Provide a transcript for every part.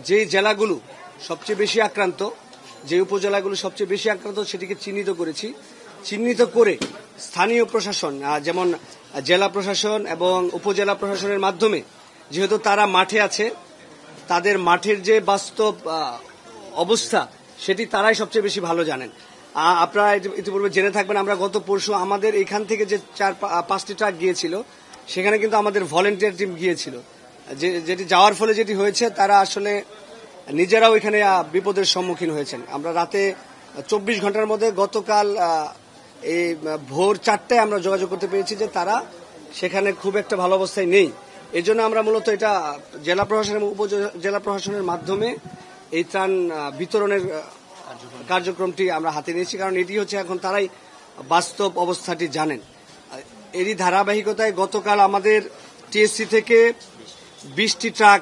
যে জেলাগুলো সবচেয়ে বেশি আক্রান্ত, যে উপজেলাগুলো সবচেয়ে বেশি আক্রান্ত সেটিকে চিহ্নিত করেছি। চিহ্নিত করে স্থানীয় প্রশাসন যেমন জেলা প্রশাসন এবং উপজেলা প্রশাসনের মাধ্যমে, যেহেতু তারা মাঠে আছে, তাদের মাঠের যে বাস্তব অবস্থা সেটি তারাই সবচেয়ে বেশি ভালো জানেন। আপনারা ইতিপূর্বে জেনে থাকবেন, আমরা গত পরশু আমাদের এখান থেকে যে 4-5টি ট্রাক গিয়েছিল, সেখানে কিন্তু আমাদের ভলেন্টিয়ার টিম গিয়েছিল। যেটি যাওয়ার ফলে যেটি হয়েছে, তারা আসলে নিজেরাও এখানে বিপদের সম্মুখীন হয়েছেন। আমরা রাতে 24 ঘন্টার মধ্যে গতকাল এই ভোর 4টায় আমরা যোগাযোগ করতে পেরেছি যে তারা সেখানে খুব একটা ভালো অবস্থায় নেই। এই জন্য আমরা মূলত এটা জেলা প্রশাসন এবং উপজেলা প্রশাসনের মাধ্যমে এই ত্রাণ বিতরণের কার্যক্রমটি আমরা হাতে নিয়েছি, কারণ এটি হচ্ছে এখন তারাই বাস্তব অবস্থাটি জানেন। এরই ধারাবাহিকতায় গতকাল আমাদের টিএসসি থেকে 20টি ট্রাক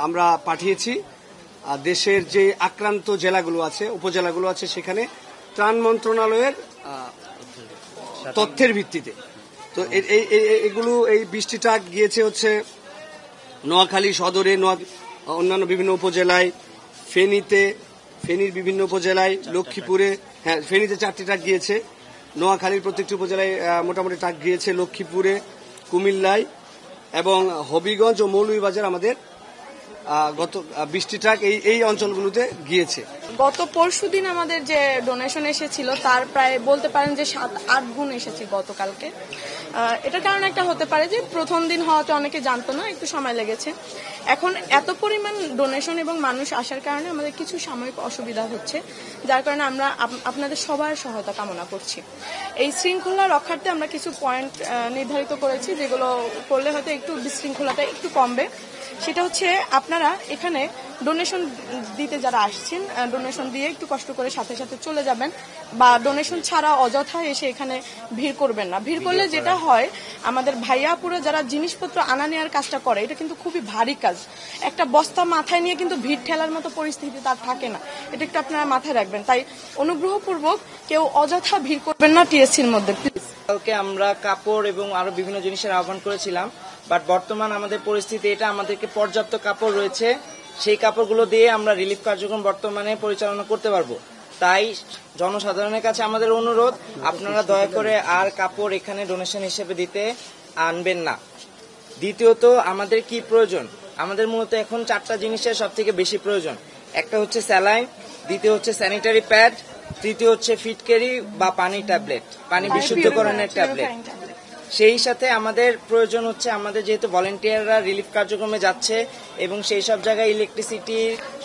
আমরা পাঠিয়েছি দেশের যে আক্রান্ত জেলাগুলো আছে, উপজেলাগুলো আছে, সেখানে ত্রাণ মন্ত্রণালয়ের তথ্যের ভিত্তিতে। তো এগুলো এই 20টি ট্রাক গিয়েছে হচ্ছে নোয়াখালী সদরে, অন্যান্য বিভিন্ন উপজেলায়, ফেনীর বিভিন্ন উপজেলায়, লক্ষ্মীপুরে, হ্যাঁ ফেনীতে 4টি ট্রাক গিয়েছে, নোয়াখালীর প্রত্যেকটি উপজেলায় মোটামুটি ট্রাক গিয়েছে, লক্ষ্মীপুরে, কুমিল্লায় এবং হবিগঞ্জ ও মৌলভীবাজার আমাদের গত 20টি ট্রাক এই অঞ্চলগুলোতে গিয়েছে। গত পরশুদিন আমাদের যে ডোনেশন এসেছিল তার প্রায় বলতে পারেন যে 7-8 গুণ এসেছে গতকালকে। এটার কারণ একটা হতে পারে যে প্রথম দিন হওয়াতে অনেকে জানতো না, একটু সময় লেগেছে। এখন এত পরিমাণ ডোনেশন এবং মানুষ আসার কারণে আমাদের কিছু সাময়িক অসুবিধা হচ্ছে, যার কারণে আমরা আপনাদের সবার সহায়তা কামনা করছি। এই শৃঙ্খলা রক্ষার্থে আমরা কিছু পয়েন্ট নির্ধারিত করেছি, যেগুলো করলে হয়তো একটু বিশৃঙ্খলাটা একটু কমবে। সেটা হচ্ছে আপনারা এখানে ডোনেশন দিতে যারা আসছেন, ডোনেশন দিয়ে একটু কষ্ট করে সাথে সাথে চলে যাবেন, বা ডোনেশন ছাড়া অযথা এসে এখানে ভিড় করবেন না। ভিড় করলে যেটা হয়, আমাদের ভাইয়াপুরে যারা জিনিসপত্র আনা নেওয়ার কাজটা করে, এটা কিন্তু খুবই ভারী কাজ। একটা বস্তা মাথায় নিয়ে কিন্তু ভিড় ঠেলার মতো পরিস্থিতি তার থাকে না, এটা একটু আপনারা মাথায় রাখবেন। তাই অনুগ্রহপূর্বক কেউ অযথা ভিড় করবেন না টিএসসির মধ্যে। কালকে আমরা কাপড় এবং আরো বিভিন্ন জিনিসের আহ্বান করেছিলাম, বাট বর্তমান আমাদের পরিস্থিতি এটা, আমাদেরকে পর্যাপ্ত কাপড় রয়েছে, সেই কাপড়গুলো দিয়ে আমরা রিলিফ কার্যক্রম বর্তমানে পরিচালনা করতে পারবো। তাই জনসাধারণের কাছে আমাদের অনুরোধ, আপনারা দয়া করে আর কাপড় এখানে ডোনেশন হিসেবে দিতে আনবেন না। দ্বিতীয়ত, আমাদের কি প্রয়োজন, আমাদের মূলত এখন 4টা জিনিসের সব থেকে বেশি প্রয়োজন। একটা হচ্ছে স্যালাইন, দ্বিতীয় হচ্ছে স্যানিটারি প্যাড, তৃতীয় হচ্ছে ফিটকেরি বা পানি ট্যাবলেট, পানি বিশুদ্ধকরণের ট্যাবলেট। সেই সাথে আমাদের প্রয়োজন হচ্ছে, আমাদের যেহেতু ভলেন্টিয়াররা রিলিফ কার্যক্রমে যাচ্ছে এবং সেই সব জায়গায় ইলেকট্রিসিটি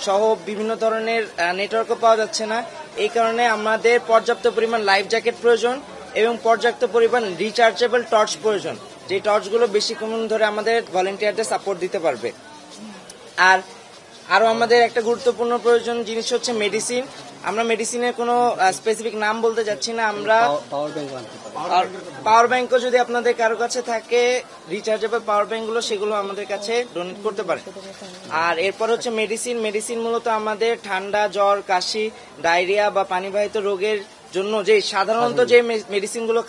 সহ বিভিন্ন ধরনের নেটওয়ার্কও পাওয়া যাচ্ছে না, এই কারণে আমাদের পর্যাপ্ত পরিমাণ লাইফ জ্যাকেট প্রয়োজন এবং পর্যাপ্ত পরিমাণ রিচার্জেবল টর্চ প্রয়োজন, যে টর্চগুলো বেশিক্ষণ ধরে আমাদের ভলেন্টিয়ারদের সাপোর্ট দিতে পারবে। আর আরো আমাদের একটা গুরুত্বপূর্ণ প্রয়োজন জিনিস হচ্ছে মেডিসিন। আমরা মেডিসিনের কোনো স্পেসিফিক নাম বলতে যাচ্ছি না, আমরা পাওয়ার ব্যাংকও যদি আপনাদের কারো কাছে থাকে, রিচার্জেবল পাওয়ার ব্যাংকগুলো, সেগুলো আমাদের কাছে ডোনেট করতে পারে। আর এরপর হচ্ছে মেডিসিন মূলত আমাদের ঠান্ডা, জ্বর, কাশি, ডায়রিয়া বা পানিবাহিত রোগের জন্য যে সাধারণত যে মেডিসিনগুলো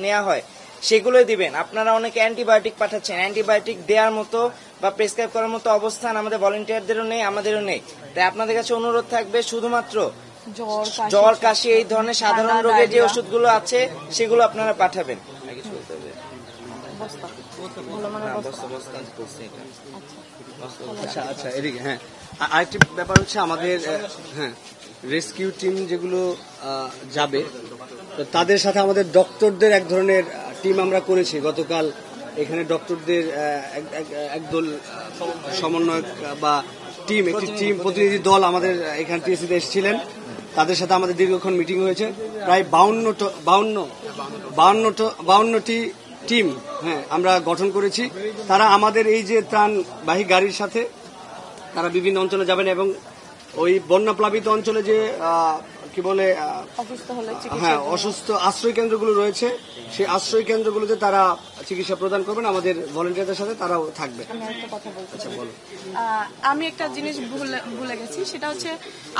নেওয়া হয় সেগুলোই দিবেন। আপনারা অনেকে অ্যান্টিবায়োটিক পাঠাচ্ছেন, অ্যান্টিবায়োটিক দেওয়ার মতো বা প্রেসক্রাইব করার মতো অবস্থান আমাদের ভলেন্টিয়ারদেরও নেই, আমাদেরও নেই। তাই আপনাদের কাছে অনুরোধ থাকবে, শুধুমাত্র জ্বর, কাশি, এই ধরনের সাধারণ রোগের যে ওষুধগুলো আছে সেগুলো আপনারা পাঠাবেন। আচ্ছা, এদিকে হ্যাঁ, আরেকটি ব্যাপার হচ্ছে আমাদের রেস্কিউ টিম যেগুলো যাবে, তো তাদের সাথে আমাদের ডক্টরদের এক ধরনের টিম আমরা করেছি। গতকাল এখানে ডক্টরদের একদল সমন্বয়ক বা একটি টিম প্রতিনিধি দল আমাদের এখানে টিএসসিতে এসেছিলেন। তাদের সাথে আমাদের দীর্ঘক্ষণ মিটিং হয়েছে। প্রায় 52টি টিম আমরা গঠন করেছি। তারা আমাদের এই যে ত্রাণবাহী গাড়ির সাথে তারা বিভিন্ন অঞ্চলে যাবেন এবং ওই বন্যা প্লাবিত অঞ্চলে যে কি বলে অসুস্থ আশ্রয় কেন্দ্রগুলো রয়েছে, সেই আশ্রয় কেন্দ্রগুলোতে তারা চিকিৎসা প্রদান করবেন, আমাদের ভলেন্টিয়ারদের সাথে তারাও থাকবে। আমি একটা জিনিস ভুলে গেছি, সেটা হচ্ছে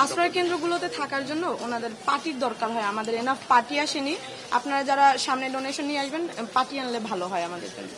আশ্রয় কেন্দ্রগুলোতে থাকার জন্য ওনাদের পার্টির দরকার হয়। আমাদের এনাফ পার্টি আসেনি। আপনারা যারা সামনে ডোনেশন নিয়ে আসবেন, পার্টি আনলে ভালো হয় আমাদের জন্য।